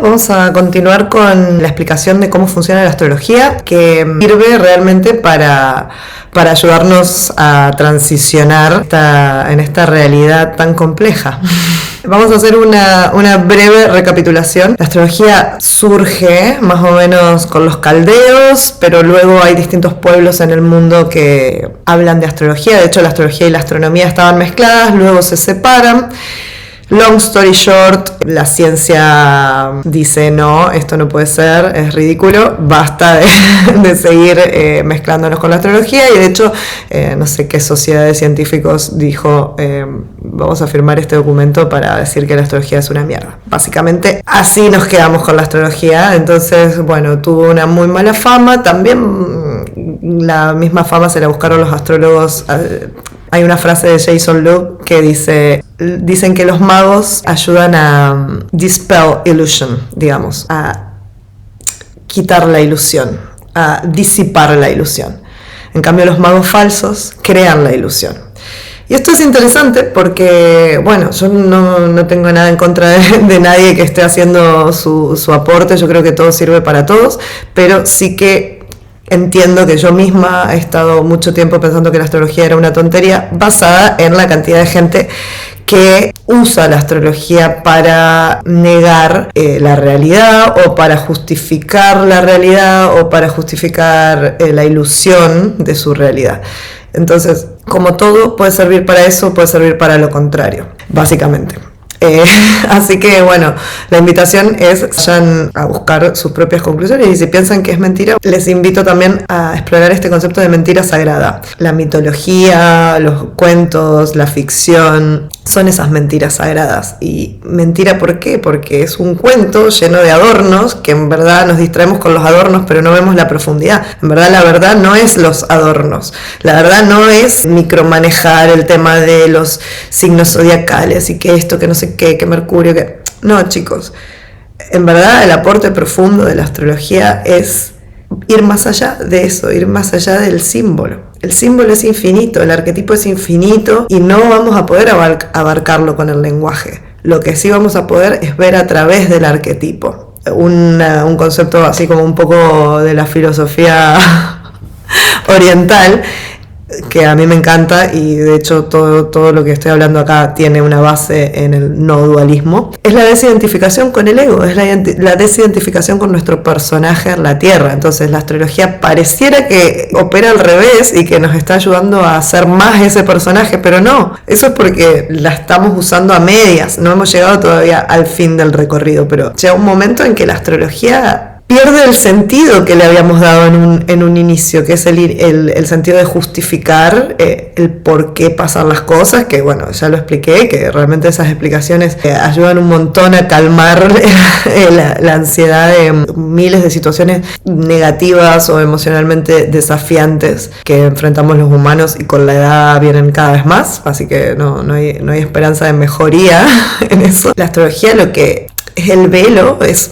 Vamos a continuar con la explicación de cómo funciona la astrología, que sirve realmente para ayudarnos a transicionar en esta realidad tan compleja. Vamos a hacer una breve recapitulación. La astrología surge más o menos con los caldeos, pero luego hay distintos pueblos en el mundo que hablan de astrología. De hecho, la astrología y la astronomía estaban mezcladas, luego se separan. Long story short, la ciencia dice no, esto no puede ser, es ridículo, basta de seguir mezclándonos con la astrología, y de hecho no sé qué sociedad de científicos dijo vamos a firmar este documento para decir que la astrología es una mierda. Básicamente así nos quedamos con la astrología. Entonces bueno, tuvo una muy mala fama, también la misma fama se la buscaron los astrólogos. Hay una frase de Jason Luke que dicen que los magos ayudan a dispel illusion, digamos, a quitar la ilusión, a disipar la ilusión. En cambio, los magos falsos crean la ilusión. Y esto es interesante porque, bueno, yo no tengo nada en contra de nadie que esté haciendo su aporte. Yo creo que todo sirve para todos, pero sí que entiendo que yo misma he estado mucho tiempo pensando que la astrología era una tontería, basada en la cantidad de gente que usa la astrología para negar la realidad, o para justificar la realidad, o para justificar la ilusión de su realidad. Entonces, como todo puede servir para eso, puede servir para lo contrario, básicamente. Así que bueno, la invitación es vayan a buscar sus propias conclusiones, y si piensan que es mentira, les invito también a explorar este concepto de mentira sagrada. La mitología, los cuentos, la ficción son esas mentiras sagradas. ¿Y mentira por qué? Porque es un cuento lleno de adornos, que en verdad nos distraemos con los adornos pero no vemos la profundidad. En verdad la verdad no es los adornos, la verdad no es micromanejar el tema de los signos zodiacales y que esto, que no sé qué, que Mercurio, que... No, chicos, en verdad el aporte profundo de la astrología es ir más allá de eso, ir más allá del símbolo. El símbolo es infinito, el arquetipo es infinito, y no vamos a poder abarcarlo con el lenguaje. Lo que sí vamos a poder es ver a través del arquetipo. Un concepto así como un poco de la filosofía oriental, que a mí me encanta, y de hecho todo lo que estoy hablando acá tiene una base en el no dualismo, es la desidentificación con el ego, es la desidentificación con nuestro personaje en la Tierra. Entonces la astrología pareciera que opera al revés y que nos está ayudando a hacer más ese personaje, pero no, eso es porque la estamos usando a medias, no hemos llegado todavía al fin del recorrido, pero llega un momento en que la astrología pierde el sentido que le habíamos dado en un inicio, que es el sentido de justificar el por qué pasan las cosas, que bueno, ya lo expliqué, que realmente esas explicaciones ayudan un montón a calmar la ansiedad de miles de situaciones negativas o emocionalmente desafiantes que enfrentamos los humanos, y con la edad vienen cada vez más, así que no hay esperanza de mejoría en eso. La astrología, lo que es el velo, es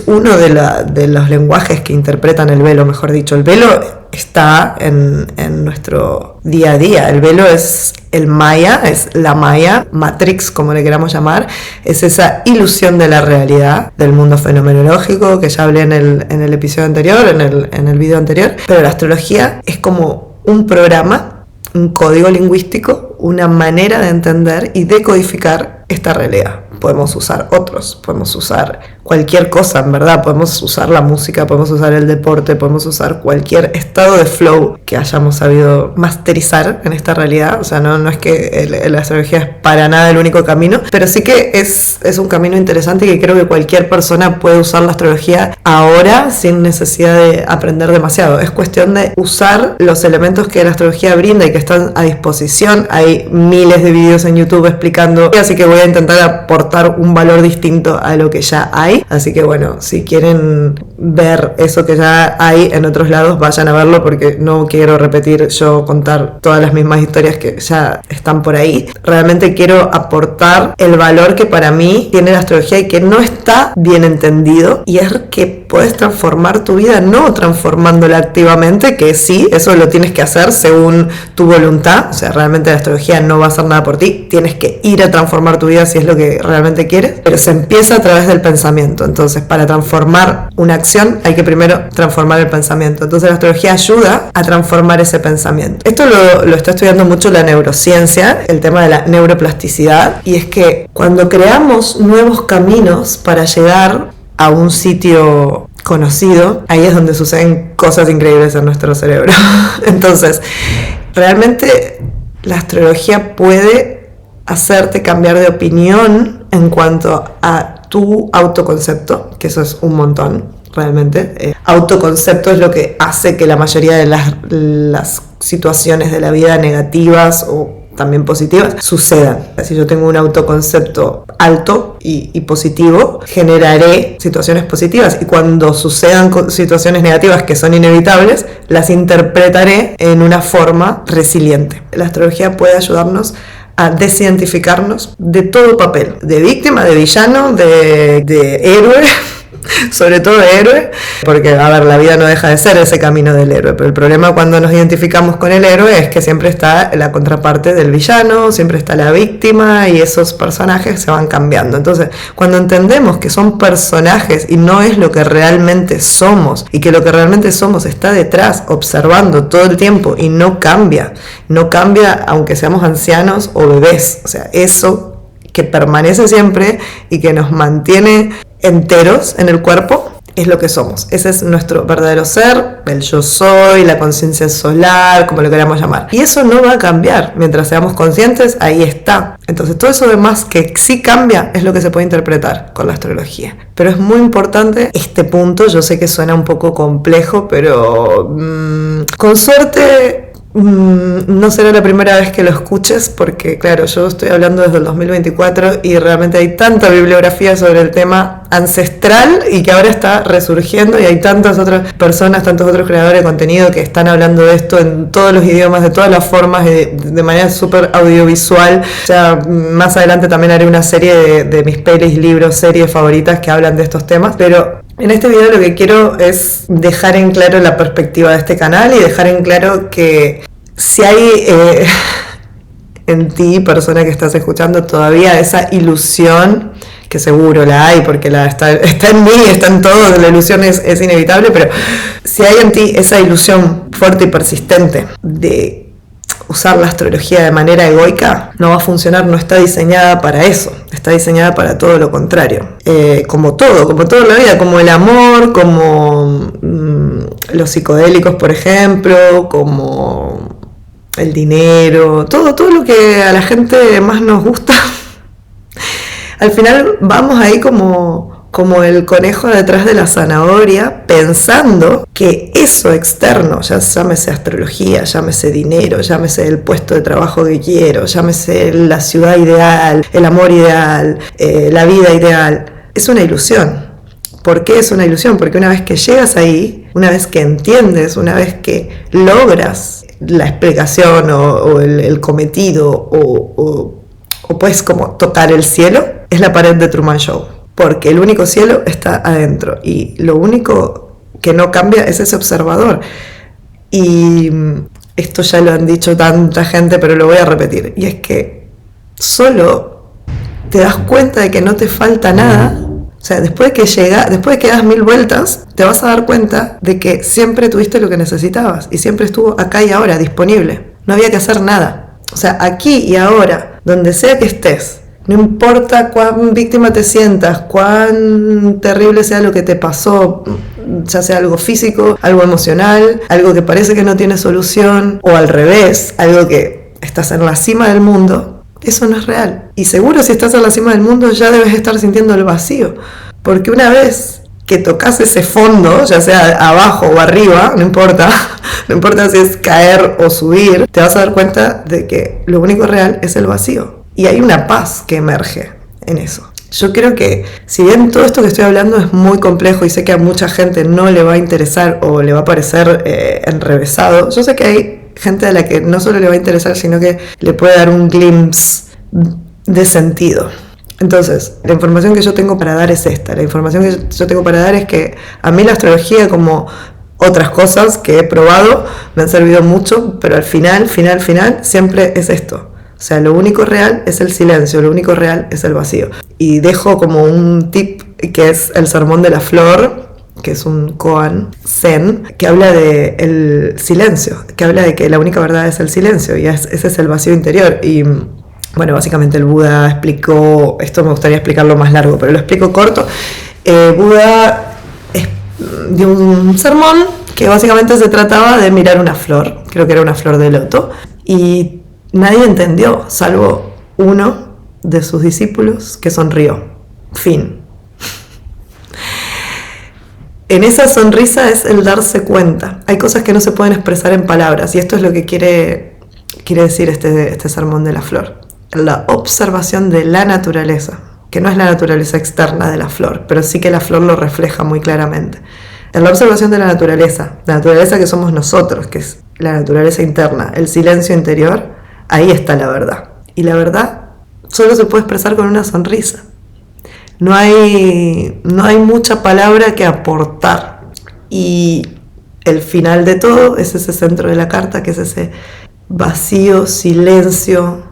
uno de los lenguajes que interpretan el velo, mejor dicho. El velo está en nuestro día a día. El velo es el maya, es la maya, matrix, como le queramos llamar. Es esa ilusión de la realidad, del mundo fenomenológico, que ya hablé en el episodio anterior, en el video anterior. Pero la astrología es como un programa, un código lingüístico, una manera de entender y decodificar esta realidad. Podemos usar otros, podemos usar cualquier cosa, en verdad, podemos usar la música, podemos usar el deporte, podemos usar cualquier estado de flow que hayamos sabido masterizar en esta realidad. O sea, no es que la astrología es para nada el único camino, pero sí que es un camino interesante, y que creo que cualquier persona puede usar la astrología ahora sin necesidad de aprender demasiado. Es cuestión de usar los elementos que la astrología brinda y que están a disposición. Hay miles de videos en YouTube explicando, así que voy a intentar aportar un valor distinto a lo que ya hay. Así que bueno, si quieren ver eso que ya hay en otros lados, vayan a verlo, porque no quiero repetir yo, contar todas las mismas historias que ya están por ahí. Realmente quiero aportar el valor que para mí tiene la astrología y que no está bien entendido, y es que puedes transformar tu vida no transformándola activamente, que sí, eso lo tienes que hacer según tu voluntad. O sea, realmente la astrología no va a hacer nada por ti, tienes que ir a transformar tu vida si es lo que realmente realmente quieres, pero se empieza a través del pensamiento. Entonces, para transformar una acción hay que primero transformar el pensamiento. Entonces, la astrología ayuda a transformar ese pensamiento. Esto lo está estudiando mucho la neurociencia, el tema de la neuroplasticidad, y es que cuando creamos nuevos caminos para llegar a un sitio conocido, ahí es donde suceden cosas increíbles en nuestro cerebro. Entonces, realmente la astrología puede hacerte cambiar de opinión en cuanto a tu autoconcepto, que eso es un montón, realmente. Autoconcepto es lo que hace que la mayoría de las situaciones de la vida negativas o también positivas sucedan. Si yo tengo un autoconcepto alto y positivo, generaré situaciones positivas, y cuando sucedan situaciones negativas que son inevitables, las interpretaré en una forma resiliente. La astrología puede ayudarnos a desidentificarnos de todo papel, de víctima, de villano, de héroe, sobre todo de héroe, porque a ver, la vida no deja de ser ese camino del héroe, pero el problema cuando nos identificamos con el héroe es que siempre está la contraparte del villano, siempre está la víctima, y esos personajes se van cambiando. Entonces, cuando entendemos que son personajes y no es lo que realmente somos, y que lo que realmente somos está detrás, observando todo el tiempo, y no cambia aunque seamos ancianos o bebés, o sea, eso que permanece siempre y que nos mantiene enteros en el cuerpo, es lo que somos. Ese es nuestro verdadero ser, el yo soy, la conciencia solar, como lo queramos llamar. Y eso no va a cambiar. Mientras seamos conscientes, ahí está. Entonces, todo eso demás que sí cambia es lo que se puede interpretar con la astrología. Pero es muy importante este punto. Yo sé que suena un poco complejo, pero con suerte no será la primera vez que lo escuches, porque claro, yo estoy hablando desde el 2024 y realmente hay tanta bibliografía sobre el tema ancestral y que ahora está resurgiendo, y hay tantas otras personas, tantos otros creadores de contenido que están hablando de esto en todos los idiomas, de todas las formas, de manera súper audiovisual. Ya más adelante también haré una serie de mis pelis, libros, series favoritas que hablan de estos temas, pero en este video lo que quiero es dejar en claro la perspectiva de este canal y dejar en claro que si hay en ti, persona que estás escuchando, todavía esa ilusión, que seguro la hay porque está en mí, está en todos, la ilusión es inevitable, pero si hay en ti esa ilusión fuerte y persistente de usar la astrología de manera egoica, no va a funcionar, no está diseñada para eso, está diseñada para todo lo contrario. Como todo en la vida, como el amor, como los psicodélicos, por ejemplo, como el dinero, todo lo que a la gente más nos gusta. Al final vamos ahí como el conejo detrás de la zanahoria, pensando que eso externo, ya llámese astrología, llámese dinero, llámese el puesto de trabajo que quiero, llámese la ciudad ideal, el amor ideal, la vida ideal, es una ilusión. ¿Por qué es una ilusión? Porque una vez que llegas ahí, una vez que entiendes, una vez que logras la explicación o el cometido o puedes como tocar el cielo, es la pared de Truman Show. Porque el único cielo está adentro y lo único que no cambia es ese observador. Y esto ya lo han dicho tanta gente, pero lo voy a repetir. Y es que solo te das cuenta de que no te falta nada. O sea, después de que das 1000 vueltas, te vas a dar cuenta de que siempre tuviste lo que necesitabas y siempre estuvo acá y ahora disponible. No había que hacer nada. O sea, aquí y ahora, donde sea que estés, no importa cuán víctima te sientas, cuán terrible sea lo que te pasó, ya sea algo físico, algo emocional, algo que parece que no tiene solución, o al revés, algo que estás en la cima del mundo, eso no es real. Y seguro si estás en la cima del mundo ya debes estar sintiendo el vacío, porque una vez que tocas ese fondo, ya sea abajo o arriba, no importa si es caer o subir, te vas a dar cuenta de que lo único real es el vacío. Y hay una paz que emerge en eso. Yo creo que, si bien todo esto que estoy hablando es muy complejo y sé que a mucha gente no le va a interesar o le va a parecer enrevesado, yo sé que hay gente a la que no solo le va a interesar, sino que le puede dar un glimpse de sentido. Entonces, la información que yo tengo para dar es esta. La información que yo tengo para dar es que a mí la astrología, como otras cosas que he probado, me han servido mucho, pero al final, siempre es esto. O sea, lo único real es el silencio, lo único real es el vacío. Y dejo como un tip que es el sermón de la flor, que es un koan zen, que habla de el silencio, que habla de que la única verdad es el silencio, y ese es el vacío interior. Y bueno, básicamente el Buda explicó, esto me gustaría explicarlo más largo, pero lo explico corto. Buda dio un sermón que básicamente se trataba de mirar una flor, creo que era una flor de loto, y nadie entendió, salvo uno de sus discípulos que sonrió. Fin. En esa sonrisa es el darse cuenta. Hay cosas que no se pueden expresar en palabras, y esto es lo que quiere decir este sermón de la flor. La observación de la naturaleza, que no es la naturaleza externa de la flor, pero sí que la flor lo refleja muy claramente. En la observación de la naturaleza que somos nosotros, que es la naturaleza interna, el silencio interior, ahí está la verdad. Y la verdad solo se puede expresar con una sonrisa. No hay mucha palabra que aportar. Y el final de todo es ese centro de la carta, que es ese vacío, silencio,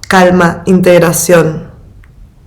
calma, integración,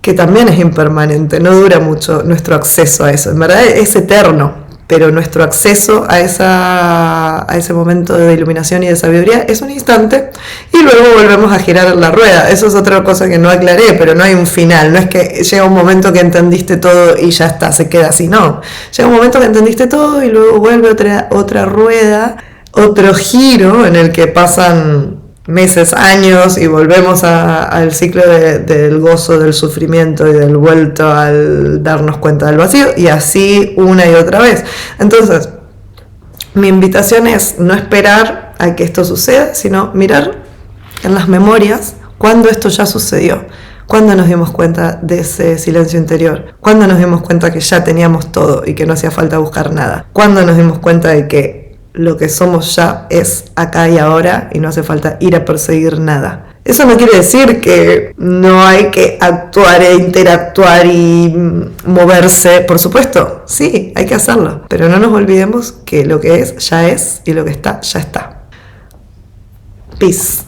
que también es impermanente, no dura mucho nuestro acceso a eso. En verdad es eterno, pero nuestro acceso a ese momento de iluminación y de sabiduría es un instante, y luego volvemos a girar la rueda. Eso es otra cosa que no aclaré, pero no hay un final. No es que llega un momento que entendiste todo y ya está, se queda así, no. Llega un momento que entendiste todo y luego vuelve otra rueda, otro giro en el que pasan meses, años, y volvemos al ciclo del gozo, del sufrimiento y del vuelto al darnos cuenta del vacío, y así una y otra vez. Entonces, mi invitación es no esperar a que esto suceda, sino mirar en las memorias cuando esto ya sucedió, cuando nos dimos cuenta de ese silencio interior, cuando nos dimos cuenta que ya teníamos todo y que no hacía falta buscar nada, cuando nos dimos cuenta de que lo que somos ya es acá y ahora y no hace falta ir a perseguir nada. Eso no quiere decir que no hay que actuar e interactuar y moverse, por supuesto, sí, hay que hacerlo, pero no nos olvidemos que lo que es ya es, y lo que está ya está. Peace.